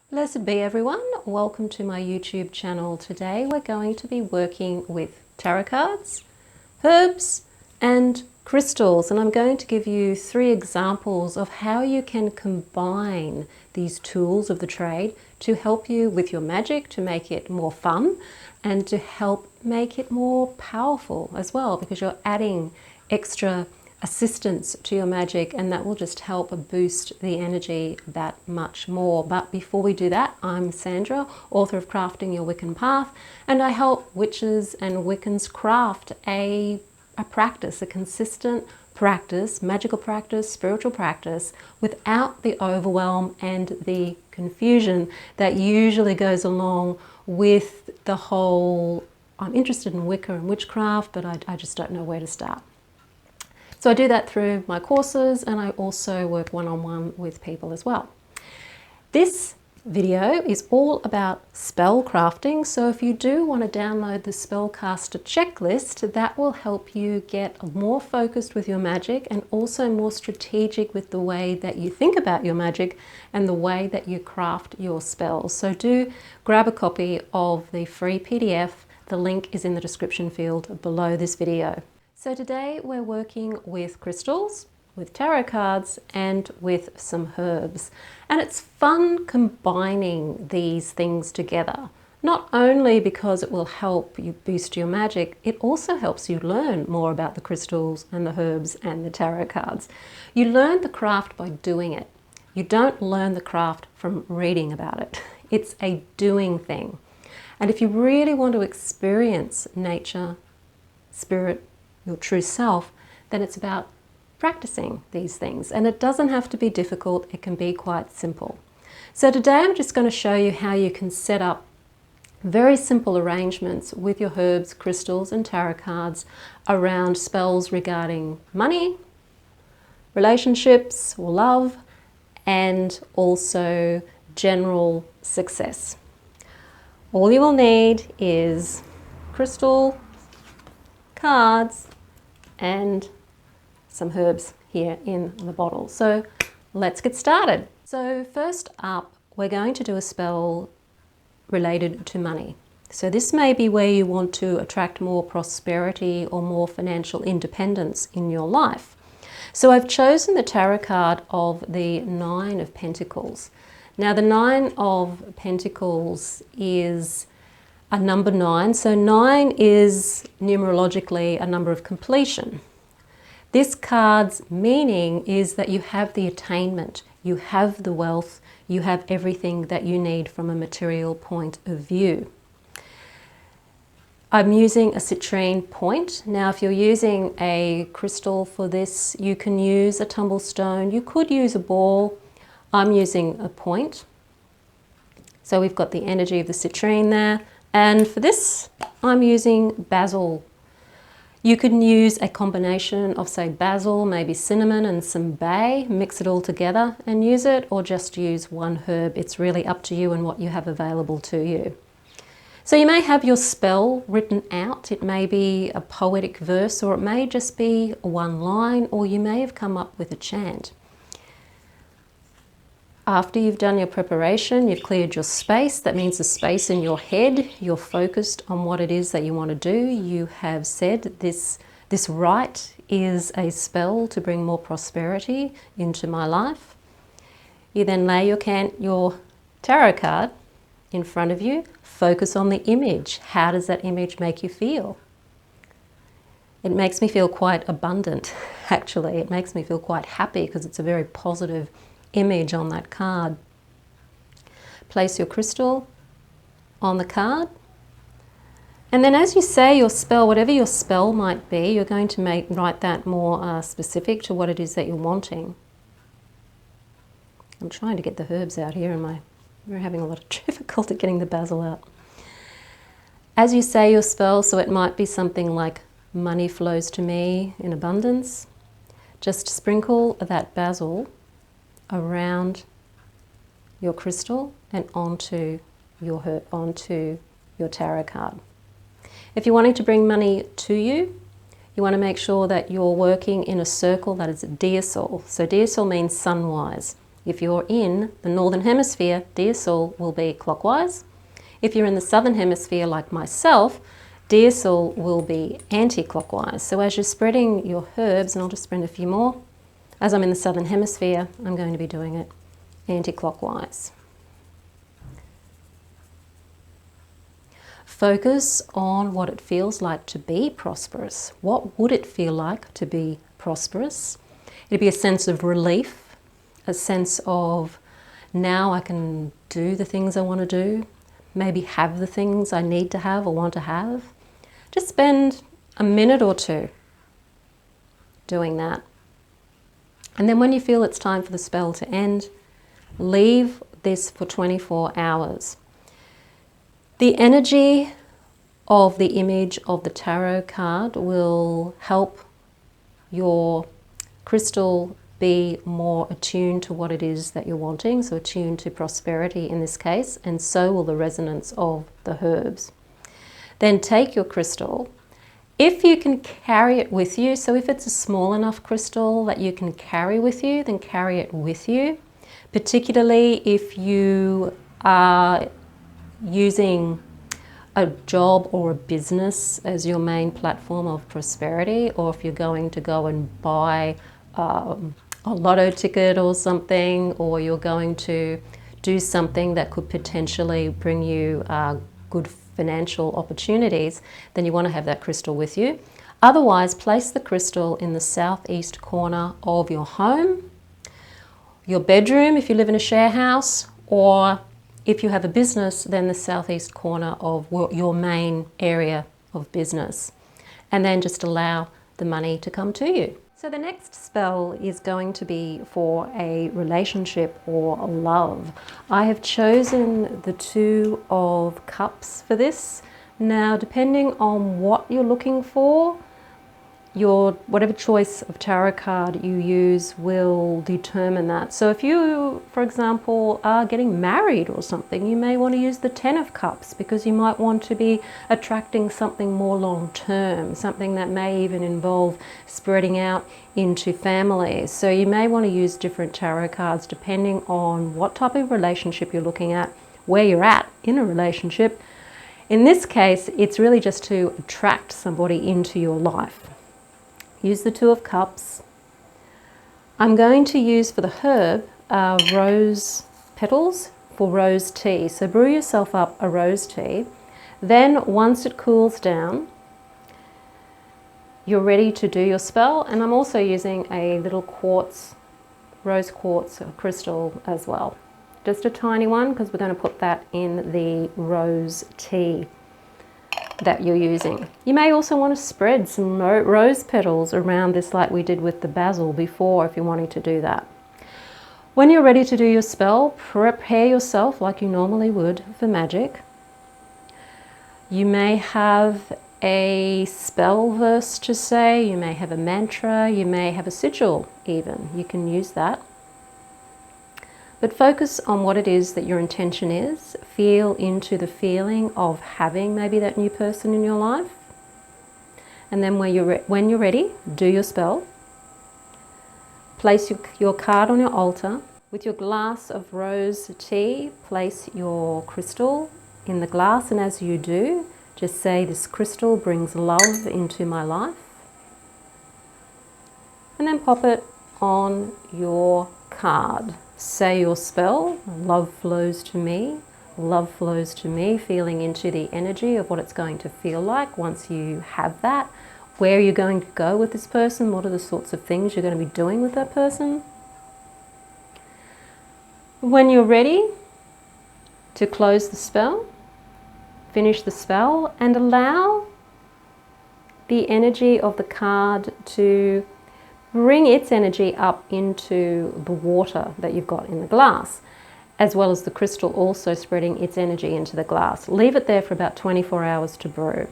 Blessed be everyone, welcome to my YouTube channel. Today we're going to be working with tarot cards, herbs and crystals, and I'm going to give you 3 examples of how you can combine these tools of the trade to help you with your magic, to make it more fun and to help make it more powerful as well, because you're adding extra assistance to your magic and that will just help boost the energy that much more. But before we do that, I'm Sandra, author of Crafting Your Wiccan Path, and I help witches and Wiccans craft a practice, a consistent practice, magical practice, spiritual practice, without the overwhelm and the confusion that usually goes along with the whole, I'm interested in Wicca and witchcraft, but I just don't know where to start. So I do that through my courses, and I also work one-on-one with people as well. This video is all about spell crafting, so if you do want to download the Spellcaster Checklist, that will help you get more focused with your magic and also more strategic with the way that you think about your magic and the way that you craft your spells. So do grab a copy of the free PDF. The link is in the description field below this video. So today we're working with crystals, with tarot cards and with some herbs. And it's fun combining these things together. Not only because it will help you boost your magic, it also helps you learn more about the crystals and the herbs and the tarot cards. You learn the craft by doing it. You don't learn the craft from reading about it. It's a doing thing. And if you really want to experience nature, spirit, your true self, then it's about practicing these things. And it doesn't have to be difficult, it can be quite simple. So today I'm just going to show you how you can set up very simple arrangements with your herbs, crystals and tarot cards around spells regarding money, relationships or love, and also general success. All you will need is crystal, cards, and some herbs here in the bottle. So let's get started. So first up, we're going to do a spell related to money. So this may be where you want to attract more prosperity or more financial independence in your life. So I've chosen the tarot card of the 9 of Pentacles. Now the 9 of Pentacles is a number 9. So 9 is numerologically a number of completion. This card's meaning is that you have the attainment, you have the wealth, you have everything that you need from a material point of view. I'm using a citrine point. Now if you're using a crystal for this, you can use a tumble stone, you could use a ball. I'm using a point. So we've got the energy of the citrine there. And for this, I'm using basil. You can use a combination of, say, basil, maybe cinnamon and some bay, mix it all together and use it, or just use one herb. It's really up to you and what you have available to you. So you may have your spell written out. It may be a poetic verse, or it may just be one line, or you may have come up with a chant. After you've done your preparation, you've cleared your space. That means the space in your head. You're focused on what it is that you want to do. You have said this rite is a spell to bring more prosperity into my life. You then lay your tarot card in front of you. Focus on the image. How does that image make you feel? It makes me feel quite abundant, actually. It makes me feel quite happy because it's a very positive image on that card. Place your crystal on the card, and then as you say your spell, whatever your spell might be, you're going to write that more specific to what it is that you're wanting. I'm trying to get the herbs out here, and we're having a lot of difficulty getting the basil out. As you say your spell, so it might be something like money flows to me in abundance, just sprinkle that basil around your crystal and onto your tarot card. If you're wanting to bring money to you, you want to make sure that you're working in a circle that is deer sol. So deer sol means sunwise. If you're in the Northern Hemisphere, Deer Soul will be clockwise. If you're in the Southern Hemisphere like myself, Deer Soul will be anti-clockwise. So as you're spreading your herbs, and I'll just spread a few more, as I'm in the Southern Hemisphere, I'm going to be doing it anti-clockwise. Focus on what it feels like to be prosperous. What would it feel like to be prosperous? It'd be a sense of relief, a sense of now I can do the things I want to do, maybe have the things I need to have or want to have. Just spend a minute or two doing that. And then when you feel it's time for the spell to end, leave this for 24 hours. The energy of the image of the tarot card will help your crystal be more attuned to what it is that you're wanting, so attuned to prosperity in this case, and so will the resonance of the herbs. Then take your crystal. If you can carry it with you, so if it's a small enough crystal that you can carry with you, then carry it with you, particularly if you are using a job or a business as your main platform of prosperity, or if you're going to go and buy a lotto ticket or something, or you're going to do something that could potentially bring you good financial opportunities, then you want to have that crystal with you. Otherwise, place the crystal in the southeast corner of your home, your bedroom if you live in a share house, or if you have a business, then the southeast corner of your main area of business. And then just allow the money to come to you. So the next spell is going to be for a relationship or love. I have chosen the Two of Cups for this. Now, depending on what you're looking for, whatever choice of tarot card you use will determine that. So if you, for example, are getting married or something, you may want to use the Ten of Cups, because you might want to be attracting something more long-term, something that may even involve spreading out into families. So you may want to use different tarot cards depending on what type of relationship you're looking at, where you're at in a relationship. In this case, it's really just to attract somebody into your life. Use the Two of Cups. I'm going to use for the herb rose petals for rose tea. So brew yourself up a rose tea. Then once it cools down, you're ready to do your spell. And I'm also using a little quartz, rose quartz crystal as well. Just a tiny one, because we're going to put that in the rose tea that you're using. You may also want to spread some rose petals around this like we did with the basil before, if you're wanting to do that. When you're ready to do your spell, prepare yourself like you normally would for magic. You may have a spell verse to say, you may have a mantra, you may have a sigil even. You can use that. But focus on what it is that your intention is. Feel into the feeling of having maybe that new person in your life. And then when you're ready, do your spell. Place your card on your altar. With your glass of rose tea, place your crystal in the glass. And as you do, just say, this crystal brings love into my life. And then pop it on your card. Say your spell, love flows to me, love flows to me, feeling into the energy of what it's going to feel like once you have that. Where are you going to go with this person? What are the sorts of things you're going to be doing with that person? When you're ready to close the spell, finish the spell, and allow the energy of the card to bring its energy up into the water that you've got in the glass, as well as the crystal also spreading its energy into the glass. Leave it there for about 24 hours to brew.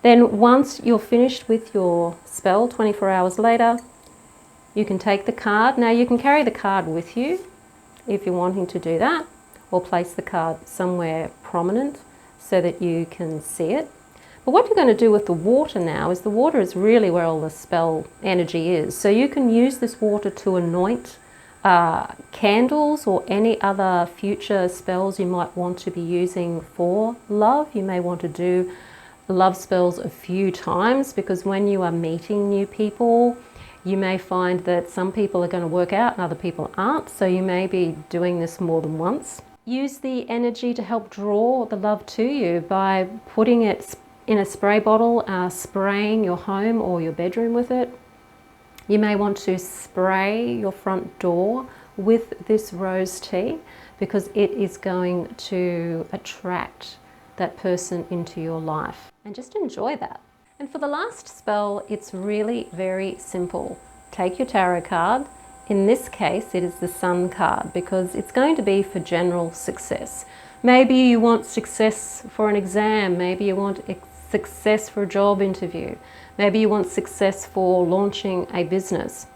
Then once you're finished with your spell, 24 hours later, you can take the card. Now you can carry the card with you if you're wanting to do that, or place the card somewhere prominent so that you can see it. But what you're going to do with the water now is, the water is really where all the spell energy is. So you can use this water to anoint candles or any other future spells you might want to be using for love. You may want to do love spells a few times, because when you are meeting new people, you may find that some people are going to work out and other people aren't, so you may be doing this more than once. Use the energy to help draw the love to you by putting it in a spray bottle, spraying your home or your bedroom with it. You may want to spray your front door with this rose tea, because it is going to attract that person into your life, and just enjoy that. And for the last spell, it's really very simple. Take your tarot card. In this case, it is the Sun card, because it's going to be for general success. Maybe you want success for an exam. Maybe you want success for a job interview. Maybe you want success for launching a business.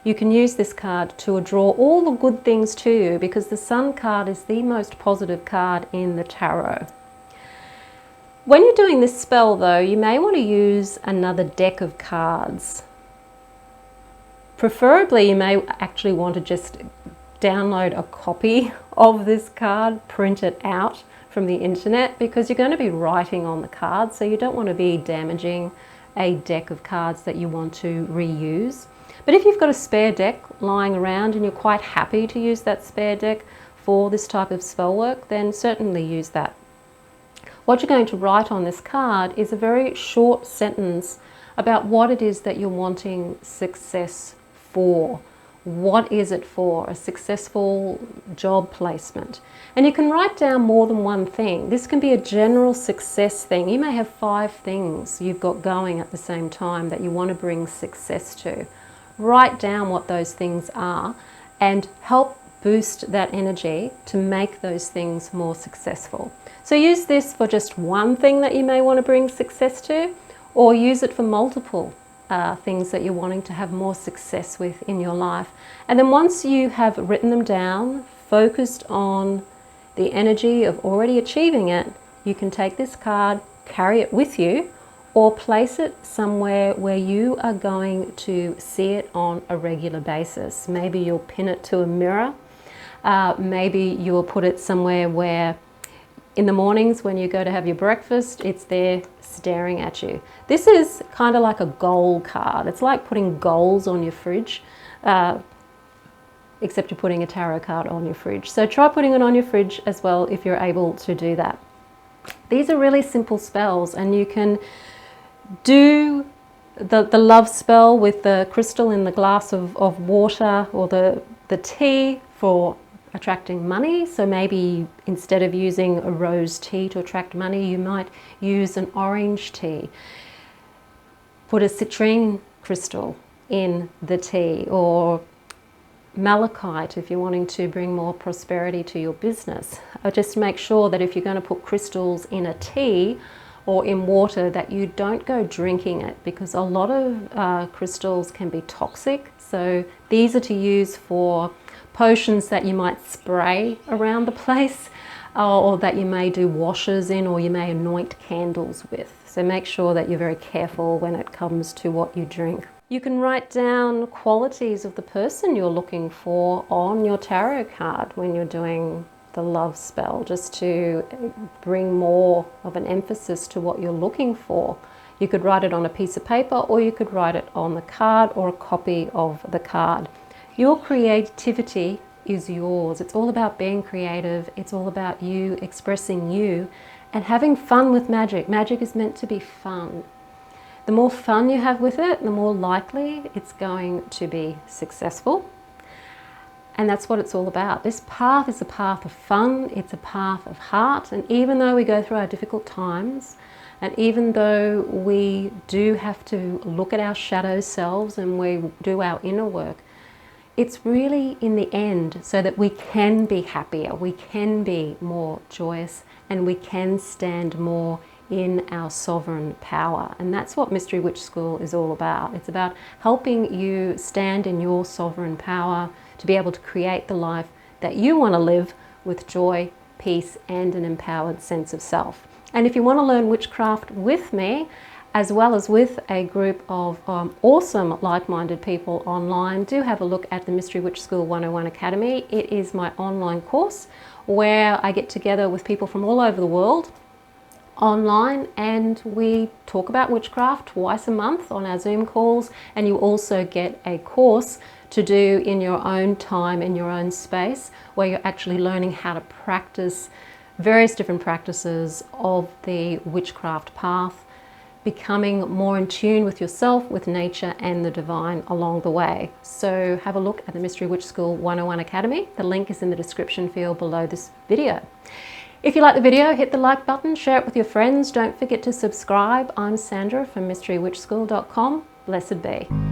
You can use this card to draw all the good things to you, because the Sun card is the most positive card in the tarot. When you're doing this spell though, you may want to use another deck of cards. Preferably, you may actually want to just download a copy of this card, print it out from the internet, because you're going to be writing on the card, so you don't want to be damaging a deck of cards that you want to reuse. But if you've got a spare deck lying around and you're quite happy to use that spare deck for this type of spell work, then certainly use that. What you're going to write on this card is a very short sentence about what it is that you're wanting success for. What is it for? A successful job placement. And you can write down more than one thing. This can be a general success thing. You may have 5 things you've got going at the same time that you want to bring success to. Write down what those things are and help boost that energy to make those things more successful. So use this for just one thing that you may want to bring success to, or use it for multiple things that you're wanting to have more success with in your life. And then once you have written them down, focused on the energy of already achieving it, you can take this card, carry it with you, or place it somewhere where you are going to see it on a regular basis. Maybe you'll pin it to a mirror. Maybe you'll put it somewhere where in the mornings when you go to have your breakfast, it's there staring at you. This is kind of like a goal card. It's like putting goals on your fridge, except you're putting a tarot card on your fridge. So try putting it on your fridge as well if you're able to do that. These are really simple spells, and you can do the love spell with the crystal in the glass of water, or the tea for attracting money. So maybe instead of using a rose tea to attract money, you might use an orange tea. Put a citrine crystal in the tea, or malachite if you're wanting to bring more prosperity to your business. Just make sure that if you're going to put crystals in a tea or in water, that you don't go drinking it, because a lot of crystals can be toxic. So these are to use for potions that you might spray around the place, or that you may do washes in, or you may anoint candles with. So make sure that you're very careful when it comes to what you drink. You can write down qualities of the person you're looking for on your tarot card when you're doing the love spell, just to bring more of an emphasis to what you're looking for. You could write it on a piece of paper, or you could write it on the card or a copy of the card. Your creativity is yours. It's all about being creative. It's all about you expressing you and having fun with magic. Magic is meant to be fun. The more fun you have with it, the more likely it's going to be successful. And that's what it's all about. This path is a path of fun. It's a path of heart. And even though we go through our difficult times, and even though we do have to look at our shadow selves and we do our inner work, it's really in the end so that we can be happier, we can be more joyous, and we can stand more in our sovereign power. And that's what Mystery Witch School is all about. It's about helping you stand in your sovereign power to be able to create the life that you want to live with joy, peace, and an empowered sense of self. And if you want to learn witchcraft with me, as well as with a group of awesome like-minded people online, do have a look at the Mystery Witch School 101 Academy. It is my online course where I get together with people from all over the world online, and we talk about witchcraft twice a month on our Zoom calls, and you also get a course to do in your own time, in your own space, where you're actually learning how to practice various different practices of the witchcraft path, becoming more in tune with yourself, with nature and the divine along the way. So have a look at the Mystery Witch School 101 Academy. The link is in the description field below this video. If you like the video, hit the like button, share it with your friends. Don't forget to subscribe. I'm Sandra from mysterywitchschool.com. Blessed be.